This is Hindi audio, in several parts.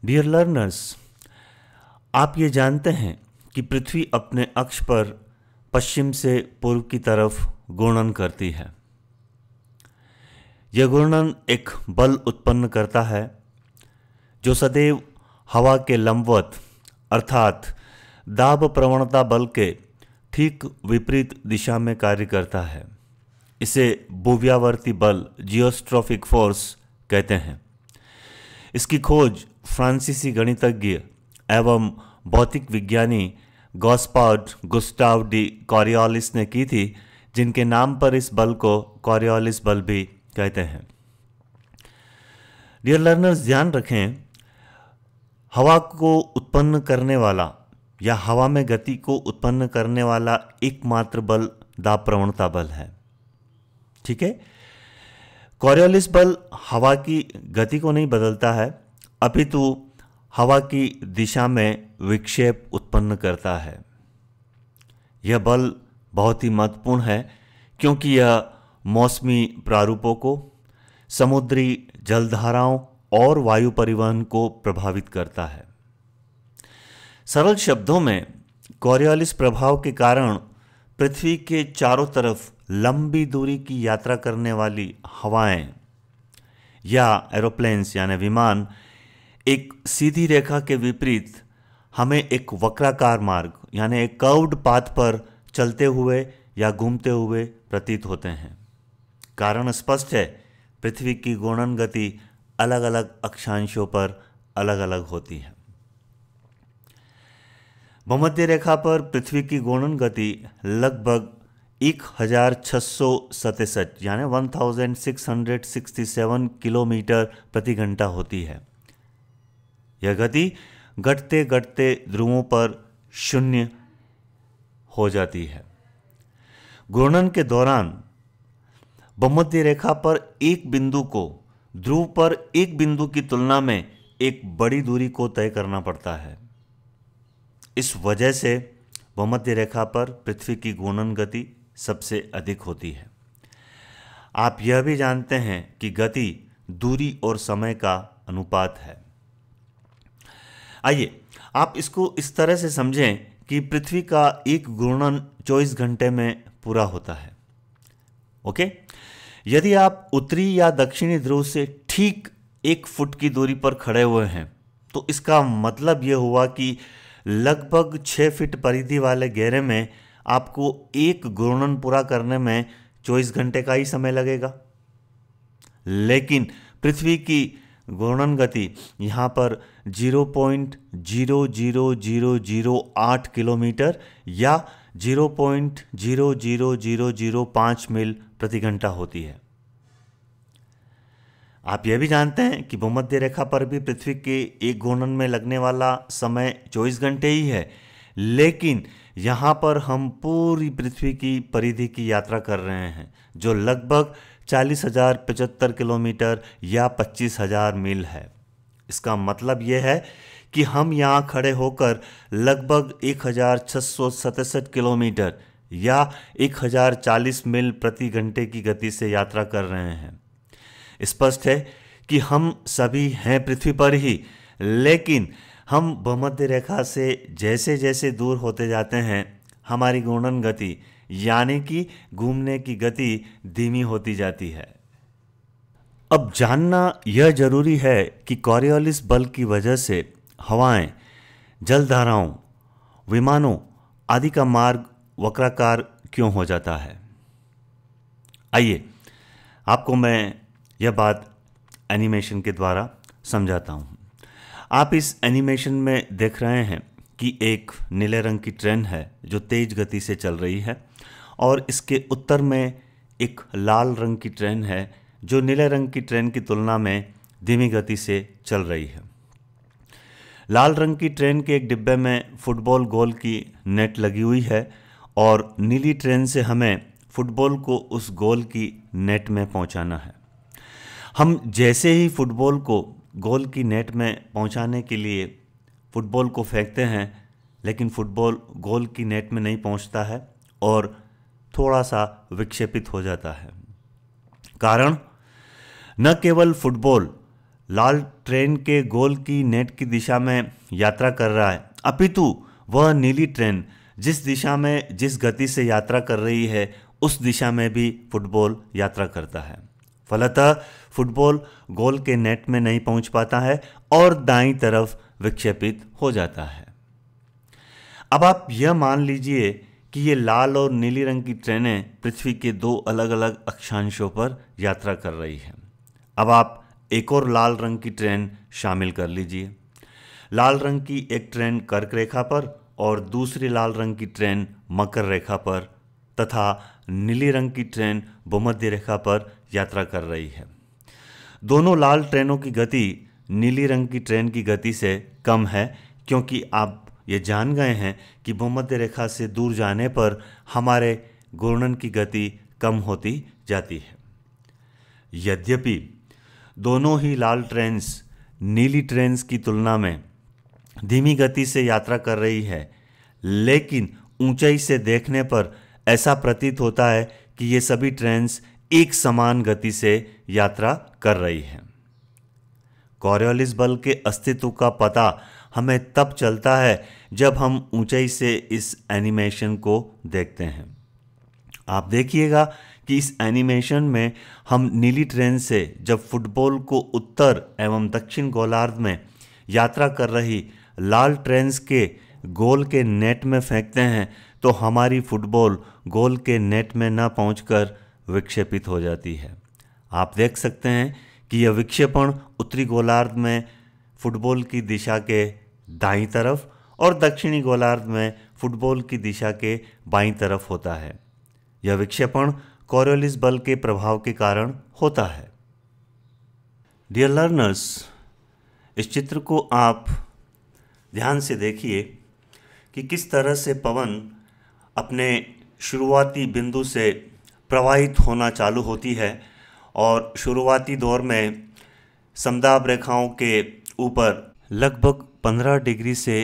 डियर लर्नर्स, आप ये जानते हैं कि पृथ्वी अपने अक्ष पर पश्चिम से पूर्व की तरफ घूर्णन करती है। यह घूर्णन एक बल उत्पन्न करता है जो सदैव हवा के लंबवत अर्थात दाब प्रवणता बल के ठीक विपरीत दिशा में कार्य करता है। इसे भूव्यावर्ती बल जियोस्ट्रोफिक फोर्स कहते हैं। इसकी खोज फ्रांसीसी गणितज्ञ एवं भौतिक विज्ञानी गॉस्पार्ड गुस्टाव डी कॉरियोलिस ने की थी, जिनके नाम पर इस बल को कॉरियोलिस बल भी कहते हैं। डियर लर्नर्स, ध्यान रखें, हवा को उत्पन्न करने वाला या हवा में गति को उत्पन्न करने वाला एकमात्र बल दाब प्रवणता बल है। ठीक है। कॉरियोलिस बल हवा की गति को नहीं बदलता है, अपितु हवा की दिशा में विक्षेप उत्पन्न करता है। यह बल बहुत ही महत्वपूर्ण है क्योंकि यह मौसमी प्रारूपों को, समुद्री जलधाराओं और वायु परिवहन को प्रभावित करता है। सरल शब्दों में, कॉरियोलिस प्रभाव के कारण पृथ्वी के चारों तरफ लंबी दूरी की यात्रा करने वाली हवाएं या एरोप्लेन्स यानी विमान एक सीधी रेखा के विपरीत हमें एक वक्राकार मार्ग यानी एक कर्व्ड पाथ पर चलते हुए या घूमते हुए प्रतीत होते हैं। कारण स्पष्ट है, पृथ्वी की घूर्णन गति अलग अलग अक्षांशों पर अलग अलग होती है। भूमध्य रेखा पर पृथ्वी की घूर्णन गति लगभग 1667 यानी 1667 किलोमीटर प्रति घंटा होती है। यह गति घटते घटते ध्रुवों पर शून्य हो जाती है। घूर्णन के दौरान भूमध्य रेखा पर एक बिंदु को ध्रुव पर एक बिंदु की तुलना में एक बड़ी दूरी को तय करना पड़ता है। इस वजह से भूमध्य रेखा पर पृथ्वी की घूर्णन गति सबसे अधिक होती है। आप यह भी जानते हैं कि गति दूरी और समय का अनुपात है। आइए आप इसको इस तरह से समझें कि पृथ्वी का एक घूर्णन 24 घंटे में पूरा होता है। ओके, यदि आप उत्तरी या दक्षिणी ध्रुव से ठीक 1 फुट की दूरी पर खड़े हुए हैं तो इसका मतलब यह हुआ कि लगभग 6 फीट परिधि वाले घेरे में आपको एक घूर्णन पूरा करने में 24 घंटे का ही समय लगेगा। लेकिन पृथ्वी की घूर्णन गति यहाँ पर 0.00008 किलोमीटर या 0.00005 मील प्रति घंटा होती है। आप यह भी जानते हैं कि भूमध्य रेखा पर भी पृथ्वी के एक घूर्णन में लगने वाला समय 24 घंटे ही है, लेकिन यहाँ पर हम पूरी पृथ्वी की परिधि की यात्रा कर रहे हैं जो लगभग 40,075 किलोमीटर या 25,000 मील है। इसका मतलब यह है कि हम यहाँ खड़े होकर लगभग 1,667 किलोमीटर या 1,040 मील प्रति घंटे की गति से यात्रा कर रहे हैं। स्पष्ट है कि हम सभी हैं पृथ्वी पर ही, लेकिन हम भूमध्य रेखा से जैसे जैसे दूर होते जाते हैं हमारी घूर्णन गति यानी कि घूमने की गति धीमी होती जाती है। अब जानना यह जरूरी है कि कॉरियोलिस बल की वजह से हवाएं, जलधाराओं, विमानों आदि का मार्ग वक्राकार क्यों हो जाता है। आइए आपको मैं यह बात एनिमेशन के द्वारा समझाता हूँ। आप इस एनिमेशन में देख रहे हैं कि एक नीले रंग की ट्रेन है जो तेज गति से चल रही है और इसके उत्तर में एक लाल रंग की ट्रेन है जो नीले रंग की ट्रेन की तुलना में धीमी गति से चल रही है। लाल रंग की ट्रेन के एक डिब्बे में फुटबॉल गोल की नेट लगी हुई है और नीली ट्रेन से हमें फुटबॉल को उस गोल की नेट में पहुंचाना है। हम जैसे ही फुटबॉल को गोल की नेट में पहुंचाने के लिए फुटबॉल को फेंकते हैं, लेकिन फुटबॉल गोल की नेट में नहीं पहुंचता है और थोड़ा सा विक्षेपित हो जाता है। कारण न केवल फुटबॉल लाल ट्रेन के गोल की नेट की दिशा में यात्रा कर रहा है, अपितु वह नीली ट्रेन जिस दिशा में जिस गति से यात्रा कर रही है उस दिशा में भी फुटबॉल यात्रा करता है। फलतः फुटबॉल गोल के नेट में नहीं पहुंच पाता है और दाईं तरफ विक्षेपित हो जाता है। अब आप यह मान लीजिए कि ये लाल और नीली रंग की ट्रेनें पृथ्वी के दो अलग अलग अक्षांशों पर यात्रा कर रही हैं। अब आप एक और लाल रंग की ट्रेन शामिल कर लीजिए। लाल रंग की एक ट्रेन कर्क रेखा पर और दूसरी लाल रंग की ट्रेन मकर रेखा पर तथा नीली रंग की ट्रेन भूमध्य रेखा पर यात्रा कर रही है। दोनों लाल ट्रेनों की गति नीली रंग की ट्रेन की गति से कम है, क्योंकि आप ये जान गए हैं कि भूमध्य रेखा से दूर जाने पर हमारे घूर्णन की गति कम होती जाती है। यद्यपि दोनों ही लाल ट्रेन्स नीली ट्रेन्स की तुलना में धीमी गति से यात्रा कर रही है, लेकिन ऊंचाई से देखने पर ऐसा प्रतीत होता है कि ये सभी ट्रेन्स एक समान गति से यात्रा कर रही हैं। कॉरियोलिस बल के अस्तित्व का पता हमें तब चलता है जब हम ऊंचाई से इस एनिमेशन को देखते हैं। आप देखिएगा कि इस एनिमेशन में हम नीली ट्रेन से जब फुटबॉल को उत्तर एवं दक्षिण गोलार्ध में यात्रा कर रही लाल ट्रेन्स के गोल के नेट में फेंकते हैं तो हमारी फुटबॉल गोल के नेट में न पहुंचकर विक्षेपित हो जाती है। आप देख सकते हैं कि यह विक्षेपण उत्तरी गोलार्ध में फुटबॉल की दिशा के दाईं तरफ और दक्षिणी गोलार्ध में फुटबॉल की दिशा के बाईं तरफ होता है। यह विक्षेपण कॉरियोलिस बल के प्रभाव के कारण होता है। डियर लर्नर्स, इस चित्र को आप ध्यान से देखिए कि किस तरह से पवन अपने शुरुआती बिंदु से प्रवाहित होना चालू होती है और शुरुआती दौर में समदाब रेखाओं के ऊपर लगभग 15 डिग्री से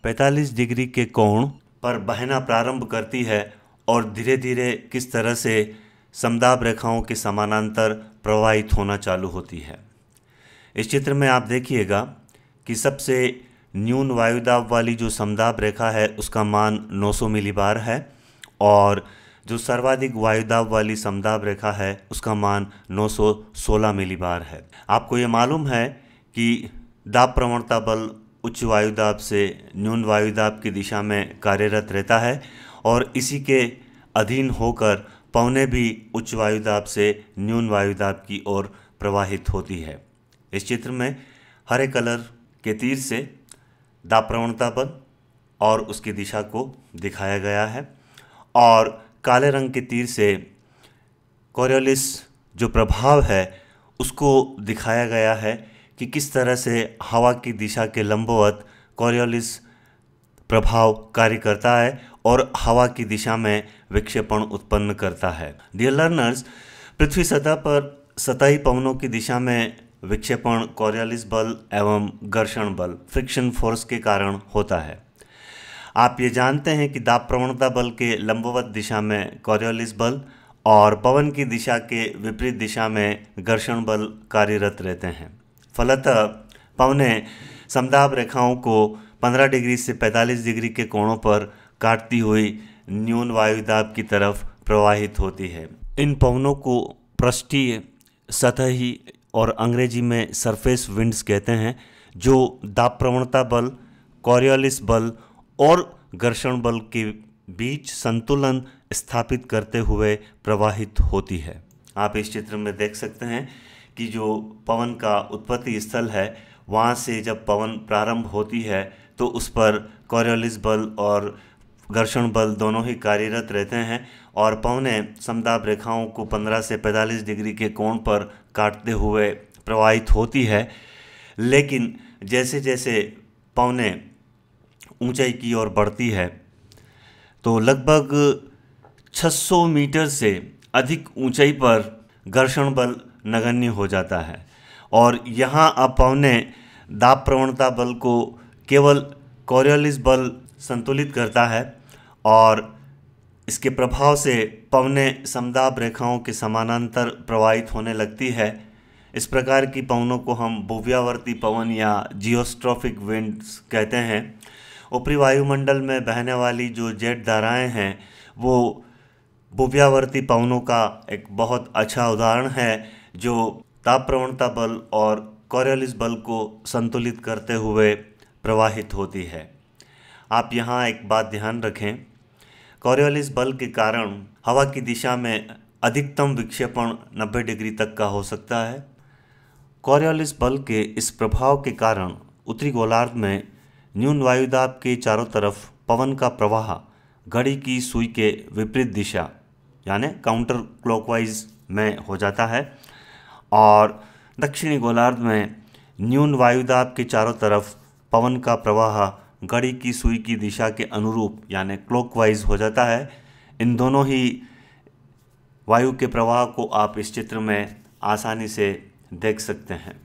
45 डिग्री के कोण पर बहना प्रारंभ करती है और धीरे धीरे किस तरह से समदाब रेखाओं के समानांतर प्रवाहित होना चालू होती है। इस चित्र में आप देखिएगा कि सबसे न्यून वायुदाब वाली जो समदाब रेखा है उसका मान 900 मिलीबार है और जो सर्वाधिक वायुदाब वाली समदाब रेखा है उसका मान 916 मिलीबार है। आपको ये मालूम है कि दाब प्रवणता बल उच्च वायुदाब से न्यून वायुदाब की दिशा में कार्यरत रहता है और इसी के अधीन होकर पवनें भी उच्च वायुदाब से न्यून वायुदाब की ओर प्रवाहित होती है। इस चित्र में हरे कलर के तीर से दाब प्रवणता बल और उसकी दिशा को दिखाया गया है और काले रंग के तीर से कॉरियोलिस जो प्रभाव है उसको दिखाया गया है कि किस तरह से हवा की दिशा के लंबवत कॉरियोलिस प्रभाव कार्य करता है और हवा की दिशा में विक्षेपण उत्पन्न करता है। डियर लर्नर्स, पृथ्वी सतह पर सतही पवनों की दिशा में विक्षेपण कॉरियोलिस बल एवं घर्षण बल फ्रिक्शन फोर्स के कारण होता है। आप ये जानते हैं कि दाब प्रवणता बल के लंबवत दिशा में कॉरियोलिस बल और पवन की दिशा के विपरीत दिशा में घर्षण बल कार्यरत रहते हैं। फलतः पवनें समदाब रेखाओं को 15 डिग्री से 45 डिग्री के कोणों पर काटती हुई न्यून वायुदाब की तरफ प्रवाहित होती है। इन पवनों को पृष्ठीय, सतही और अंग्रेजी में सरफेस विंड्स कहते हैं, जो दाब प्रवणता बल, कॉरियोलिस बल और घर्षण बल के बीच संतुलन स्थापित करते हुए प्रवाहित होती है। आप इस चित्र में देख सकते हैं कि जो पवन का उत्पत्ति स्थल है वहाँ से जब पवन प्रारंभ होती है तो उस पर कॉरियोलिस बल और घर्षण बल दोनों ही कार्यरत रहते हैं और पवनें समदाब रेखाओं को 15 से 45 डिग्री के कोण पर काटते हुए प्रवाहित होती है। लेकिन जैसे जैसे पवनें ऊंचाई की ओर बढ़ती है तो लगभग 600 मीटर से अधिक ऊंचाई पर घर्षण बल नगण्य हो जाता है और यहाँ अब पवनें दाब प्रवणता बल को केवल कॉरियोलिस बल संतुलित करता है और इसके प्रभाव से पवनें समदाब रेखाओं के समानांतर प्रवाहित होने लगती है। इस प्रकार की पवनों को हम भूव्यावर्ती पवन या जियोस्ट्रॉफिक विंड्स कहते हैं। ऊपरी वायुमंडल में बहने वाली जो जेट धाराएं हैं वो भूव्यावर्ती पवनों का एक बहुत अच्छा उदाहरण है, जो ताप प्रवणता बल और कॉरियोलिस बल को संतुलित करते हुए प्रवाहित होती है। आप यहाँ एक बात ध्यान रखें, कॉरियोलिस बल के कारण हवा की दिशा में अधिकतम विक्षेपण 90 डिग्री तक का हो सकता है। कॉरियोलिस बल के इस प्रभाव के कारण उत्तरी गोलार्ध में न्यून वायुदाब के चारों तरफ पवन का प्रवाह घड़ी की सुई के विपरीत दिशा यानी काउंटर क्लॉकवाइज में हो जाता है, और दक्षिणी गोलार्ध में न्यून वायुदाब के चारों तरफ पवन का प्रवाह घड़ी की सुई की दिशा के अनुरूप यानी क्लॉकवाइज हो जाता है। इन दोनों ही वायु के प्रवाह को आप इस चित्र में आसानी से देख सकते हैं।